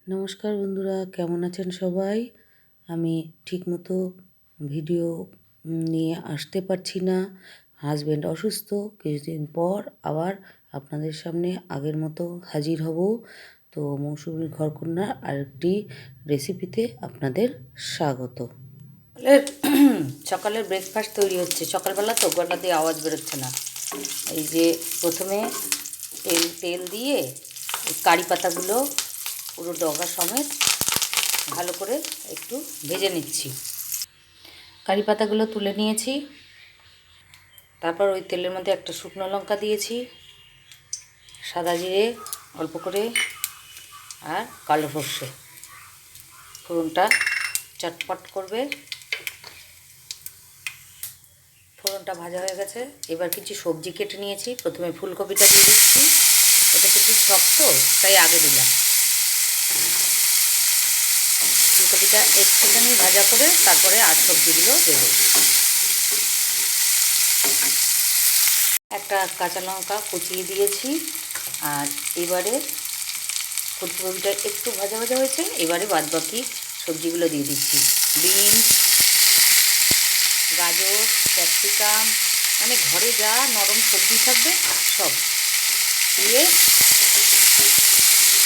নমস্কার বন্ধুরা, কেমন আছেন সবাই? আমি ঠিকমতো ভিডিও নিয়ে আসতে পারছি না। হাজব্যান্ড অসুস্থ। কিছুদিন পর আবার আপনাদের সামনে আগের মতো হাজির হব। তো মৌসুমীর ঘরকন্যার আরেকটি রেসিপিতে আপনাদের স্বাগত। সকালের ব্রেকফাস্ট তৈরি হচ্ছে। সকালবেলা তো গলা দিয়ে আওয়াজ বেরোচ্ছে না। এই যে প্রথমে তেল দিয়ে কারি পাতাগুলো পুরো ডগা সমেত ভালো করে একটু ভেজে নিচ্ছি। কারি পাতাগুলো তুলে নিয়েছি। তারপর ওই তেলের মধ্যে একটা শুকনো লঙ্কা দিয়েছি, সাদা জিরে অল্প করে, আর কালো সর্ষে। ফোড়নটা চটপট করবে। ফোড়নটা ভাজা হয়ে গেছে। এবার কিছু সবজি কেটে নিয়েছি। প্রথমে ফুলকপিটা দিয়ে দিচ্ছি। এটা একটু শক্ত, তাই আগে দিলাম। ফুলকপিটা একটুখানি ভাজা করে তারপরে আর সবজিগুলো দেবো। একটা কাঁচা লঙ্কা কুচিয়ে দিয়েছি। আর এবারে ফুলকপিটা একটু ভাজা ভাজা হয়েছে। এবারে বাদবাকি সবজিগুলো দিয়ে দিচ্ছি। বিনস, গাজর, ক্যাপসিকাম, মানে ঘরে যা নরম সবজি থাকবে সব দিয়ে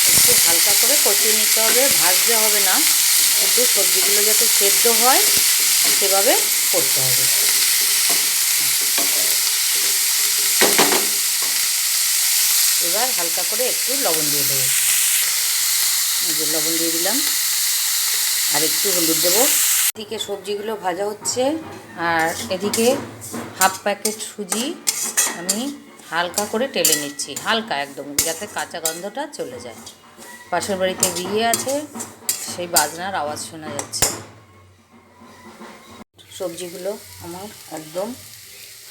একটু হালকা করে কষিয়ে নিতে হবে। ভাজতে হবে না, কিন্তু সবজিগুলো যাতে সেদ্ধ হয় সেভাবে করতে হবে। এবার হালকা করে একটু লবণ দিয়ে দেবো। যে লবণ দিয়ে দিলাম, আর একটু হলুদ দেবো। এদিকে সবজিগুলো ভাজা হচ্ছে, আর এদিকে হাফ প্যাকেট সুজি আমি হালকা করে টেলে নিচ্ছি। হালকা একদম, যাতে কাঁচা গন্ধটা চলে যায়। পাশের বাড়িতে বিয়ে আছে, সেই বাজনার আওয়াজ শোনা যাচ্ছে। সবজিগুলো আমার একদম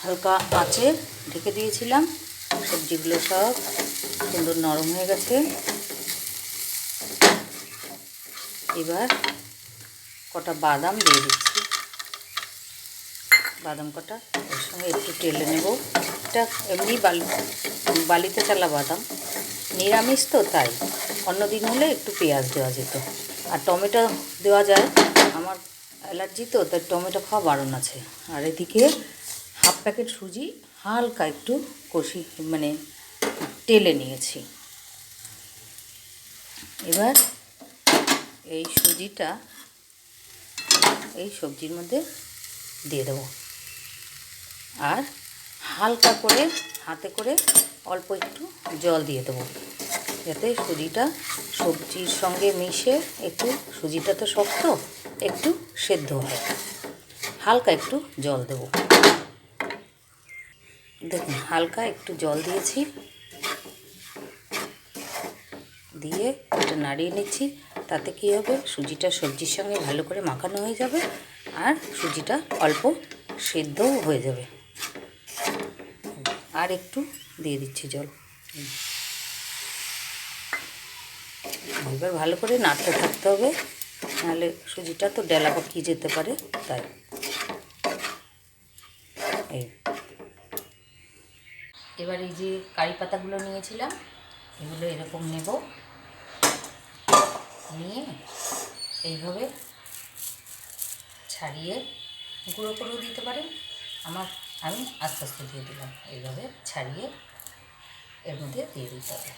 হালকা আঁচে ঢেকে দিয়েছিলাম। সবজিগুলো সব সুন্দর নরম হয়ে গেছে। এবার কটা বাদাম দিয়ে দিচ্ছি। বাদাম কটা ওর সঙ্গে একটু টেলে নেব। এটা এমনি বালিতে চালা বাদাম, নিরামিষ তো, তাই অন্য দিন হলে একটু পেঁয়াজ দেওয়া যেত, আর টমেটো দেওয়া যায়। আমার অ্যালার্জি তো, তাই টমেটো খাওয়া বারণ আছে। আর এদিকে হাফ প্যাকেট সুজি হালকা একটু মানে টেলে নিয়েছি। এবার এই সুজিটা এই সবজির মধ্যে দিয়ে দেবো, আর হালকা করে হাতে করে অল্প একটু জল দিয়ে দেবো, যাতে সুজিটা সবজির সঙ্গে মিশে একটু, সুজিটা তো শক্ত, একটু সেদ্ধ হয়। হালকা একটু জল দেব। দেখুন, হালকা একটু জল দিয়েছি, দিয়ে এটা নাড়িয়ে নিচ্ছি। তাতে কী হবে, সুজিটা সবজির সঙ্গে ভালো করে মাখানো হয়ে যাবে, আর সুজিটা অল্প সেদ্ধও হয়ে যাবে। আর একটু দিয়ে দিচ্ছি জল। এবার ভালো করে নাড়তে থাকতে হবে, নাহলে সুজিটা তো ডেলা পাকিয়ে যেতে পারে, তাই। এবার এই যে কারি পাতাগুলো নিয়েছিলাম, এগুলো এরকম নেব, নিয়ে এইভাবে ছাড়িয়ে গুঁড়ো করেও দিতে পারেন। আমি আস্তে আস্তে দিয়ে দিলাম। এইভাবে ছাড়িয়ে এর মধ্যে দিয়ে দিতে হবে।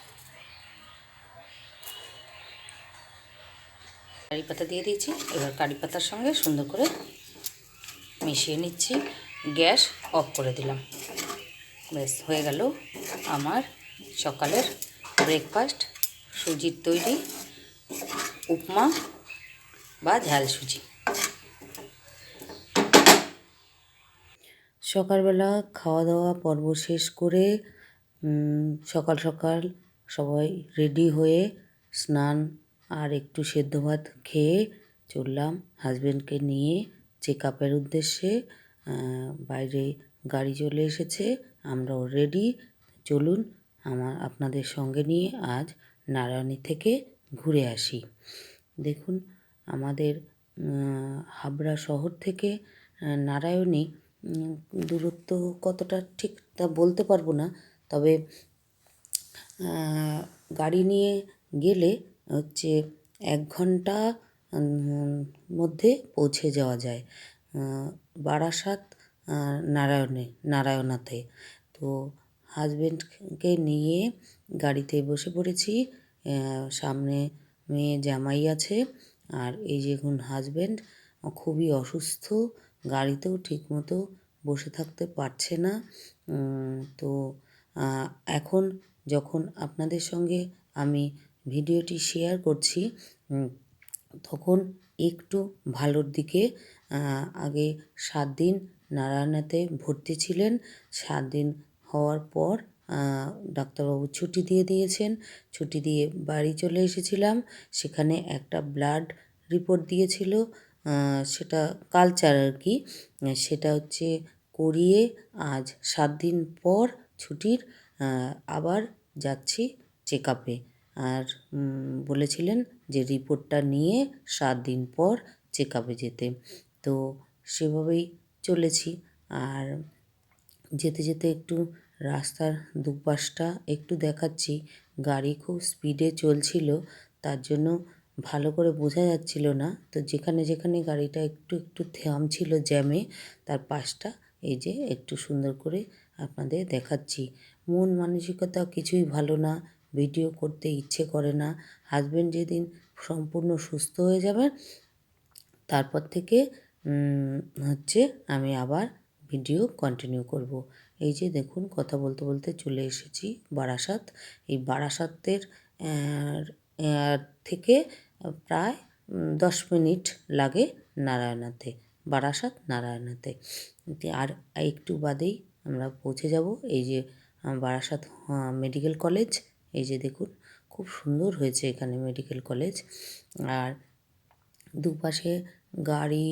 কারি পাতা দিয়ে দিয়েছি। এবার কারি পাতার সঙ্গে সুন্দর করে মিশিয়ে নিচ্ছি। গ্যাস অফ করে দিলাম। ব্যাস হয়ে গেল আমার সকালের ব্রেকফাস্ট, সুজির তৈরি উপমা বা ঝাল সুজি। সকালবেলা খাওয়া দাওয়া পর্ব শেষ করে সকাল সকাল সবাই রেডি হয়ে স্নান আর একটু সেদ্ধ ভাত খেয়ে চললাম হাজব্যান্ডকে নিয়ে চেক আপের উদ্দেশ্যে। বাইরে গাড়ি চলে এসেছে, আমরাও রেডি। চলুন আপনাদের সঙ্গে নিয়ে আজ নারায়ণী থেকে ঘুরে আসি। দেখুন, আমাদের হাবড়া শহর থেকে নারায়ণী দূরত্ব কতটা ঠিক তা বলতে পারবো না, তবে গাড়ি নিয়ে গেলে হচ্ছে 1 ঘন্টা মধ্যে পৌঁছে যাওয়া যায় বারাসাত নারায়ণাতে। তো হাজবেন্ডকে নিয়ে গাড়িতে বসে পড়েছি। সামনে মেয়ে জামাই আছে, আর এই যে দেখুন হাজবেন্ড খুবই অসুস্থ, গাড়িতেও ঠিকমতো বসে থাকতে পারছে না। তো এখন যখন আপনাদের সঙ্গে আমি ভিডিওটি শেয়ার করছি তখন একটু ভালোর দিকে। আগে 7 দিন নারায়ণাতে ভর্তি ছিলেন। 7 দিন হওয়ার পর ডাক্তারবাবু ছুটি দিয়ে দিয়েছেন। ছুটি দিয়ে বাড়ি চলে এসেছিলাম। সেখানে একটা ব্লাড রিপোর্ট দিয়েছিল, সেটা কালচার আর কি। সেটা হচ্ছে করিয়ে আজ 7 দিন পর ছুটির আবার যাচ্ছি চেক আপে। আর বলেছিলেন যে রিপোর্টটা নিয়ে 7 দিন পর চেক আপে যেতে। তো সেভাবেই চলেছি। আর যেতে যেতে একটু রাস্তার দুপাশটা একটু দেখাচ্ছি। গাড়ি খুব স্পিডে চলছিল, তার জন্য ভালো করে বোঝা যাচ্ছিল না। তো যেখানে যেখানে গাড়িটা একটু একটু থামছিল জ্যামে, তার পাশটা এই যে একটু সুন্দর করে আপনাদের দেখাচ্ছি। মন মানসিকতা কিছুই ভালো না, ভিডিও করতে ইচ্ছে করে না। হাজবেন্ড যেদিন সম্পূর্ণ সুস্থ হয়ে যাবে তারপর থেকে হচ্ছে আমি আবার ভিডিও কন্টিনিউ করব। এই যে দেখুন কথা বলতে বলতে চলে এসেছি বারাসাত। এই বারাসাতের থেকে প্রায় 10 মিনিট লাগে নারায়ণাতে, বারাসাত নারায়ণাতে। আর একটু বাদেই আমরা পৌঁছে যাব এই যে বারাসাত মেডিকেল কলেজ। এই যে দেখুন খুব সুন্দর হয়েছে এখানে মেডিকেল কলেজ। আর দুপাশে গাড়ি,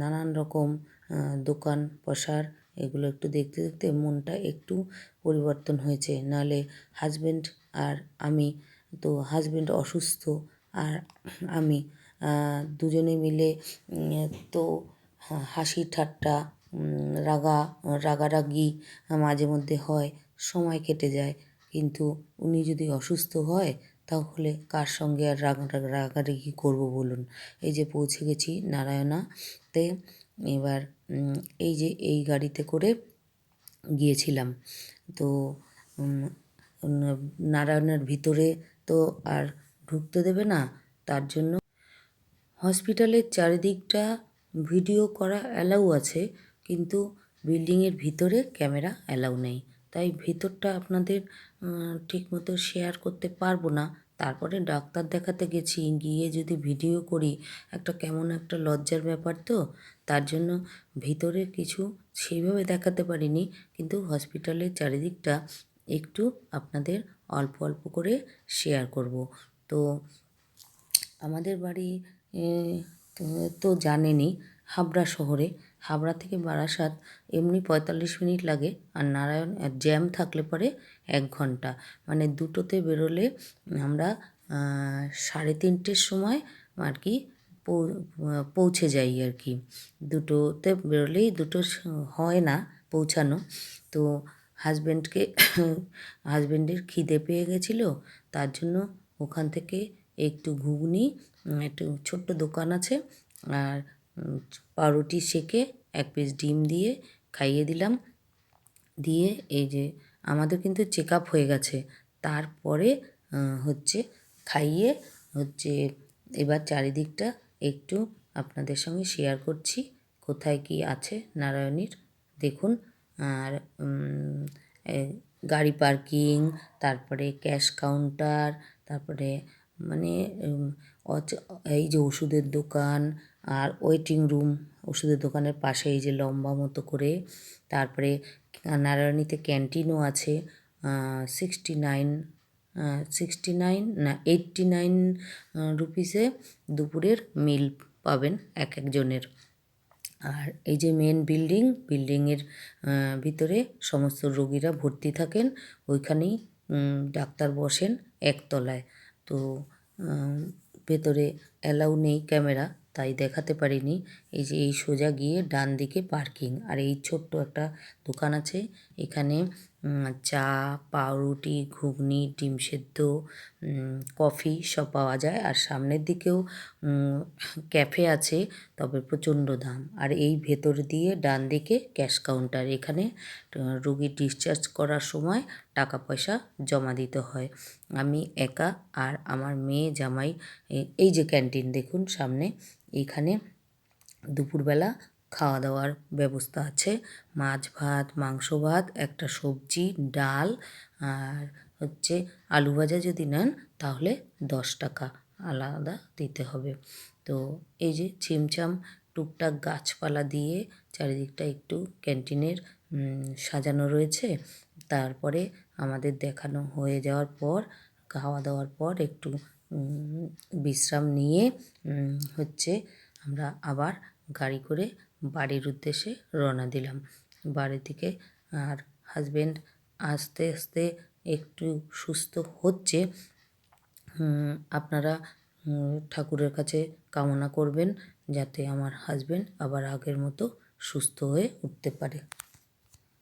নানান রকম দোকান পসার, এগুলো একটু দেখতে দেখতে মনটা একটু পরিবর্তন হয়েছে। নাহলে হাজবেন্ড আর আমি, তো হাজবেন্ড অসুস্থ আর আমি দুজনে মিলে তো হাসি ঠাট্টা, রাগারাগি মাঝে মধ্যে হয়, সময় কেটে যায়। কিন্তু উনি যদি অসুস্থ হয় তাহলে কার সঙ্গে আর রাগারাগি করব বলুন। এই যে পৌঁছে গেছি নারায়ণাতে। এবার এই যে এই গাড়িতে করে গিয়েছিলাম। তো নারায়ণার ভিতরে তো আর ঢুকতে দেবে না, তার জন্য হসপিটালের চারিদিকটা ভিডিও করা অ্যালাউ আছে, কিন্তু বিল্ডিংয়ের ভিতরে ক্যামেরা অ্যালাউ নেই। তাই ভিতরটা আপনাদের ঠিকমতো শেয়ার করতে পারবো না। তারপরে ডাক্তার দেখাতে গেছি, গিয়ে যদি ভিডিও করি একটা কেমন একটা লজ্জার ব্যাপার, তো তার জন্য ভিতরে কিছু সেইভাবে দেখাতে পারিনি, কিন্তু হসপিটালের চারিদিকটা একটু আপনাদের অল্প অল্প করে শেয়ার করব। তো আমাদের বাড়ি তো জানেনই হাবড়া শহরে। হাবড়া থেকে বারাসাত এমনি 45 মিনিট লাগে, আর নারায়ণ জ্যাম থাকলে পরে 1 ঘন্টা। মানে দুটোতে বেরোলে আমরা 3:30টের সময় আর কি পৌঁছে যাই আর কি। দুটোতে বেরোলেই দুটো হয় না পৌঁছানো। তো হাজবেন্ডের খিদে পেয়ে গেছিলো, তার জন্য ওখান থেকে একটু ঘুগনি, একটু ছোট্ট দোকান আছে, আর পাউরুটি সেঁকে 1 পিস ডিম দিয়ে খাইয়ে দিলাম। দিয়ে এই যে আমাদের কিন্তু চেক আপ হয়ে গেছে, তারপরে হচ্ছে খাইয়ে হচ্ছে এবার চারিদিকটা একটু আপনাদের সঙ্গে শেয়ার করছি, কোথায় কি আছে নারায়ণীর দেখুন। আর গাড়ি পার্কিং, তারপরে ক্যাশ কাউন্টার, তারপরে মানে এই যে ওষুধের দোকান আর ওয়েটিং রুম, ওষুধের দোকানের পাশে এই যে লম্বা মতো করে। তারপরে নারায়ণীতে ক্যান্টিনও আছে। 69 না 89 রুপিসে দুপুরের মিল পাবেন এক একজনের। আর এই যে মেন বিল্ডিংয়ের ভিতরে সমস্ত রোগীরা ভর্তি থাকেন, ওইখানেই ডাক্তার বসেন একতলায়। তো ভেতরে অ্যালাউ নেই ক্যামেরা, তাই দেখাতে পারিনি। এই যে এই সোজা গিয়ে ডান দিকে পার্কিং, আর এই ছোট্ট একটা দোকান আছে, এখানে চা, পাউরুটি, ঘুগনি, ডিম সেদ্ধ, কফি সব পাওয়া যায়। আর সামনের দিকেও ক্যাফে আছে, তবে প্রচণ্ড দাম। আর এই ভেতর দিয়ে ডান দিকে ক্যাশ কাউন্টার। এখানে রোগী ডিসচার্জ করার সময় টাকা পয়সা জমা দিতে হয়। আমি একা আর আমার মেয়ে জামাই এই যে ক্যান্টিন দেখুন সামনে, এইখানে দুপুরবেলা খাওয়া দাওয়ার ব্যবস্থা আছে। মাছ ভাত, মাংস ভাত, একটা সবজি, ডাল, আর হচ্ছে আলু ভাজা যদি নেন তাহলে 10 টাকা আলাদা দিতে হবে। তো এই যে ছিমছাম টুকটাক গাছপালা দিয়ে চারিদিকটা একটু ক্যান্টিনের সাজানো রয়েছে। তারপরে আমাদের দেখানো হয়ে যাওয়ার পর, খাওয়া দাওয়ার পর একটু বিশ্রাম নিয়ে হচ্ছে আমরা আবার গাড়ি করে বাড়ির উদ্দেশ্যে রওনা দিলাম। বাড়ি থেকে আর হাজবেন্ড আস্তে আস্তে একটু সুস্থ হচ্ছে। আপনারা ঠাকুরের কাছে কামনা করবেন যাতে আমার হাজবেন্ড আবার আগের মতো সুস্থ হয়ে উঠতে পারে।